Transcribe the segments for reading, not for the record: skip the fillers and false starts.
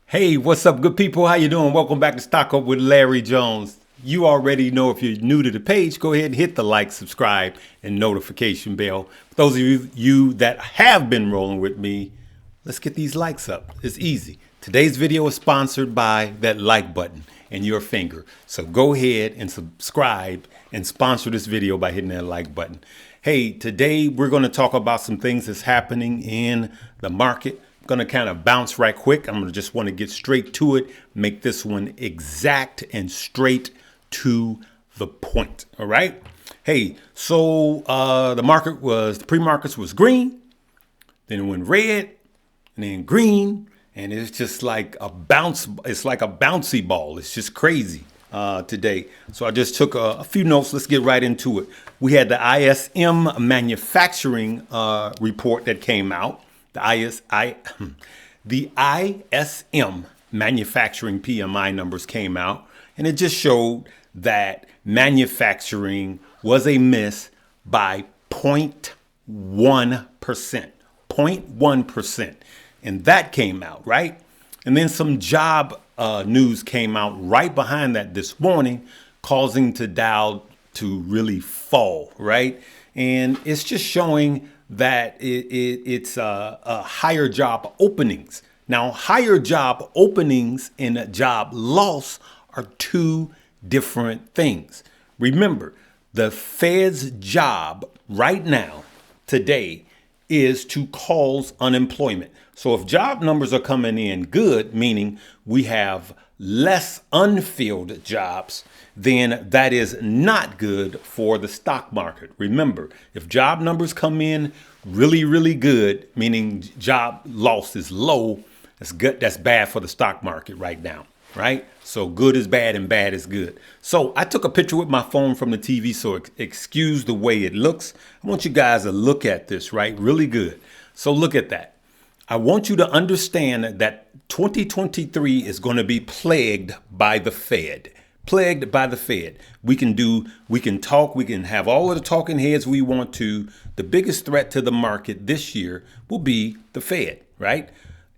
Hey, what's up, good people? How you doing? Welcome back to Stock Up with Larry Jones. You already know, if you're new to the page, go ahead and hit the like, subscribe, and notification bell. For those of you that have been rolling with me, let's get these likes up. It's easy. Today's video is sponsored by that like button and your finger. So go ahead and subscribe and sponsor this video by hitting that like button. Hey, today we're going to talk about some things that's happening in the market. Going to kind of bounce right quick. I'm going to just want to get straight to it, make this one exact and straight to the point. All right. Hey, so the pre-markets was green, then it went red, and then green, and it's just like a bounce. It's like a bouncy ball. It's just crazy today. So I just took a few notes. Let's get right into it. We had the ISM manufacturing report that came out. The ISM manufacturing PMI numbers came out, and it just showed that manufacturing was a miss by 0.1%. 0.1%. And that came out, right? And then some job news came out right behind that this morning, causing the Dow to really fall, right? And it's just showing that it's higher job openings. Now, higher job openings and job loss are two different things. Remember, the Fed's job right now, today, is to cause unemployment. So if job numbers are coming in good, meaning we have less unfilled jobs, then that is not good for the stock market. Remember, if job numbers come in really, really good, meaning job loss is low, that's good. That's bad for the stock market right now, right? So good is bad and bad is good. So I took a picture with my phone from the TV, so excuse the way it looks. I want you guys to look at this, right? Really good. So look at that. I want you to understand that 2023 is going to be plagued by the Fed. Plagued by the Fed. We can talk, we can have all of the talking heads we want to. The biggest threat to the market this year will be the Fed, right?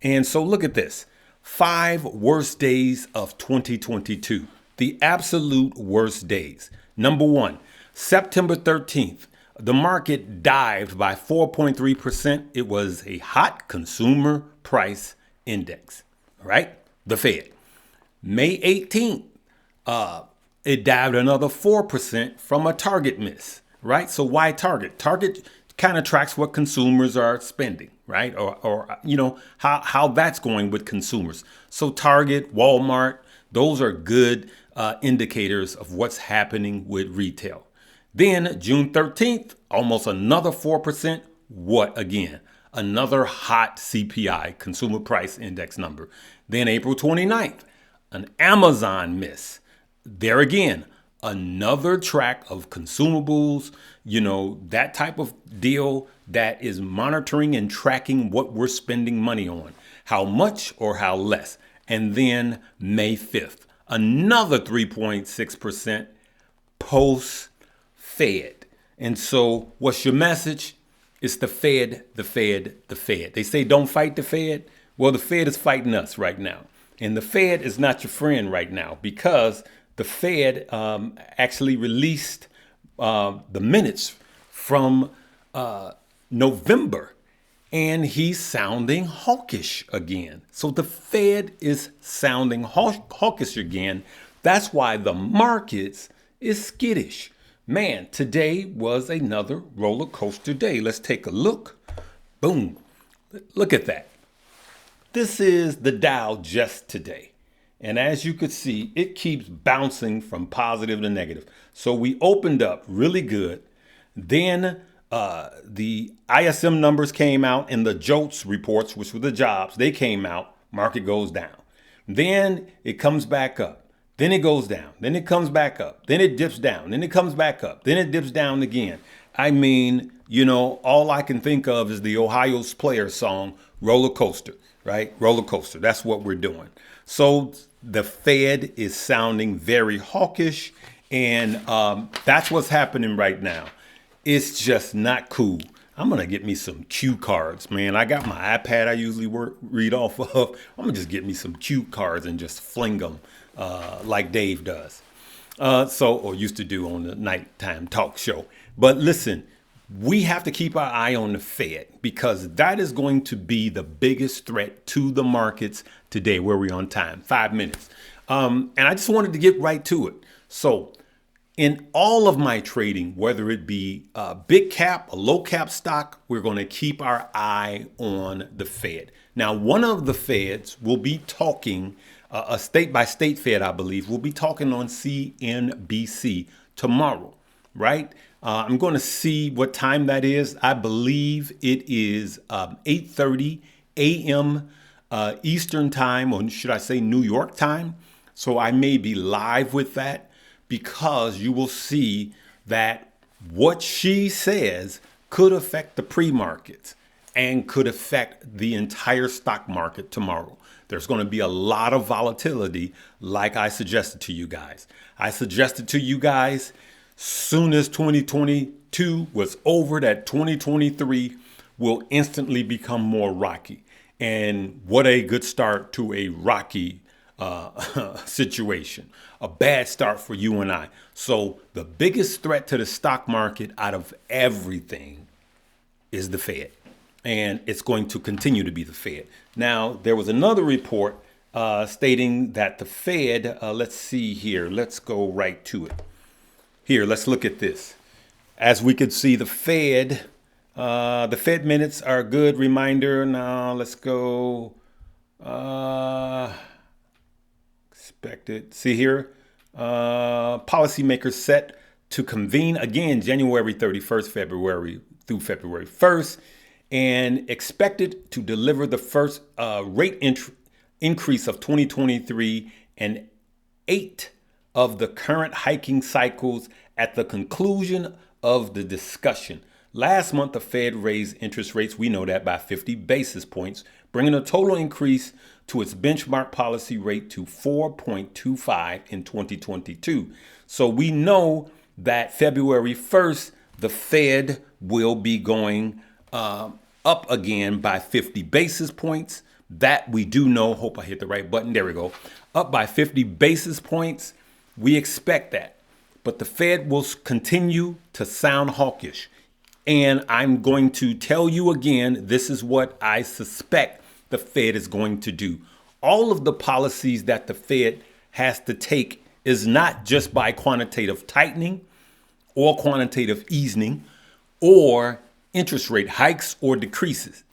And so look at this. 5 worst days of 2022. The absolute worst days. Number 1, September 13th. The market dived by 4.3%. It was a hot consumer price index, right? The Fed. May 18th, it dived another 4% from a target miss, right? So why Target? Target kind of tracks what consumers are spending, right? Or you know, how that's going with consumers. So Target, Walmart, those are good indicators of what's happening with retail. Then June 13th, almost another 4%. What again? Another hot CPI, consumer price index number. Then April 29th, an Amazon miss. There again, another track of consumables, you know, that type of deal that is monitoring and tracking what we're spending money on, how much or how less. And then May 5th, another 3.6% post-Fed. And so what's your message? It's the Fed, the Fed, the Fed. They say don't fight the Fed. Well, the Fed is fighting us right now. And the Fed is not your friend right now, because the Fed actually released the minutes from November, and he's sounding hawkish again. So the Fed is sounding hawkish again. That's why the markets is skittish. Man, today was another roller coaster day. Let's take a look. Boom. Look at that. This is the Dow just today. And as you could see, it keeps bouncing from positive to negative. So we opened up really good. Then the ISM numbers came out, and the JOLTS reports, which were the jobs, they came out. Market goes down. Then it comes back up. Then it goes down. Then it comes back up. Then it dips down. Then it comes back up. Then it dips down again. I mean, you know, all I can think of is the Ohio's Players song, Roller Coaster, right? Roller coaster. That's what we're doing. So the Fed is sounding very hawkish, and that's what's happening right now. It's just not cool. I'm going to get me some cue cards, man. I got my iPad I usually read off of. I'm going to just get me some cue cards and just fling them like Dave does. Or used to do on the nighttime talk show. But listen, we have to keep our eye on the Fed because that is going to be the biggest threat to the markets today. Where we on time? 5 minutes. And I just wanted to get right to it. So in all of my trading, whether it be a big cap, a low cap stock, we're going to keep our eye on the Fed. Now, one of the Feds will be talking, a state by state Fed, I believe, will be talking on CNBC tomorrow, right? I'm going to see what time that is. I believe it is 8:30 a.m. Eastern time, or should I say New York time. So I may be live with that because you will see that what she says could affect the pre-markets and could affect the entire stock market tomorrow. There's going to be a lot of volatility like I suggested to you guys. I suggested to you guys soon as 2022 was over that 2023 will instantly become more rocky. And what a good start to a rocky situation, a bad start for you and I. So the biggest threat to the stock market out of everything is the Fed. And it's going to continue to be the Fed. Now, there was another report stating that the Fed, let's see here, let's go right to it. Here, let's look at this. As we could see, the Fed minutes are a good reminder. Now, let's go. Expected. See here, policymakers set to convene again January 31st, February through February 1st, and expected to deliver the first rate increase of 2023 and 8 of the current hiking cycles at the conclusion of the discussion. Last month, the Fed raised interest rates, we know that, by 50 basis points, bringing the total increase to its benchmark policy rate to 4.25 in 2022. So we know that February 1st, the Fed will be going up again by 50 basis points. That we do know. Hope I hit the right button. There we go. Up by 50 basis points. We expect that. But the Fed will continue to sound hawkish. And I'm going to tell you again, this is what I suspect the Fed is going to do. All of the policies that the Fed has to take is not just by quantitative tightening or quantitative easing or interest rate hikes or decreases.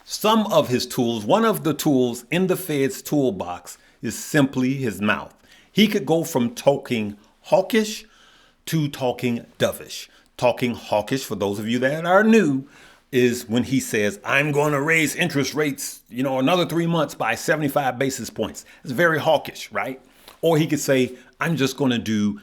Some of his tools, one of the tools in the Fed's toolbox is simply his mouth. He could go from talking hawkish to talking dovish. Talking hawkish, for those of you that are new, is when he says, I'm going to raise interest rates, another 3 months by 75 basis points. It's very hawkish, right? Or he could say, I'm just going to do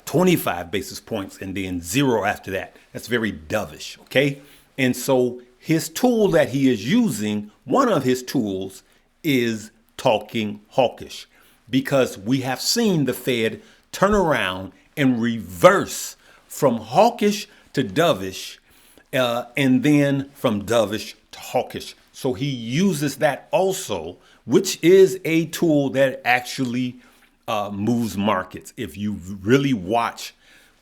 25 basis points and then 0 after that. That's very dovish, okay? And so his tool that he is using, one of his tools is talking hawkish, because we have seen the Fed turn around and reverse from hawkish to dovish, and then from dovish to hawkish. So he uses that also, which is a tool that actually moves markets. If you really watch,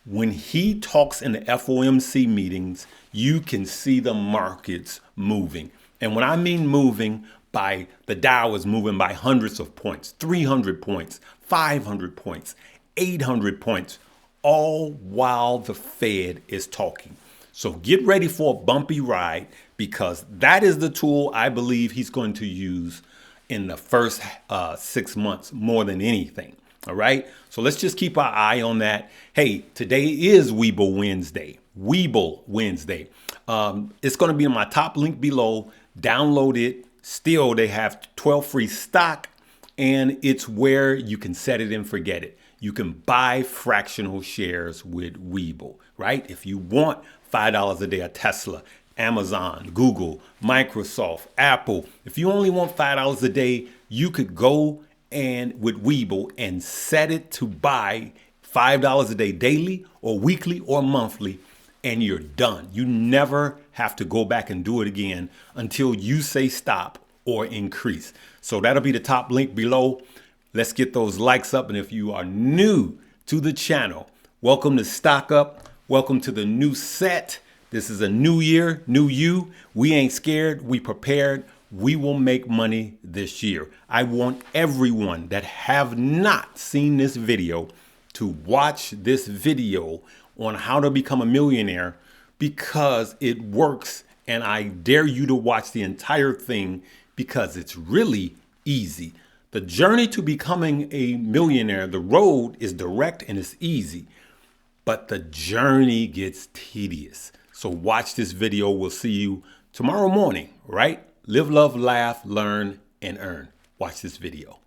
when he talks in the FOMC meetings, you can see the markets moving. And when I mean moving, by the Dow is moving by hundreds of points, 300 points, 500 points, 800 points, all while the Fed is talking. So get ready for a bumpy ride, because that is the tool I believe he's going to use in the first 6 months more than anything. All right. So let's just keep our eye on that. Hey, today is Weeble Wednesday. Weeble Wednesday. It's going to be in my top link below. Download it. Still, they have 12 free stock, and it's where you can set it and forget it. You can buy fractional shares with Weeble, right? If you want $5 a day of Tesla, Amazon, Google, Microsoft, Apple, if you only want $5 a day, you could go and with Weeble and set it to buy $5 a day daily or weekly or monthly. and you're done. You never have to go back and do it again until you say stop or increase. So that'll be the top link below. Let's get those likes up. And if you are new to the channel, welcome to Stock Up. Welcome to the new set. This is a new year, new you. We ain't scared. We prepared. We will make money this year. I want everyone that have not seen this video to watch this video on how to become a millionaire, because it works, and I dare you to watch the entire thing because it's really easy. The journey to becoming a millionaire, the road is direct and it's easy, but the journey gets tedious. So watch this video. We'll see you tomorrow morning, right? Live, love, laugh, learn, and earn. Watch this video.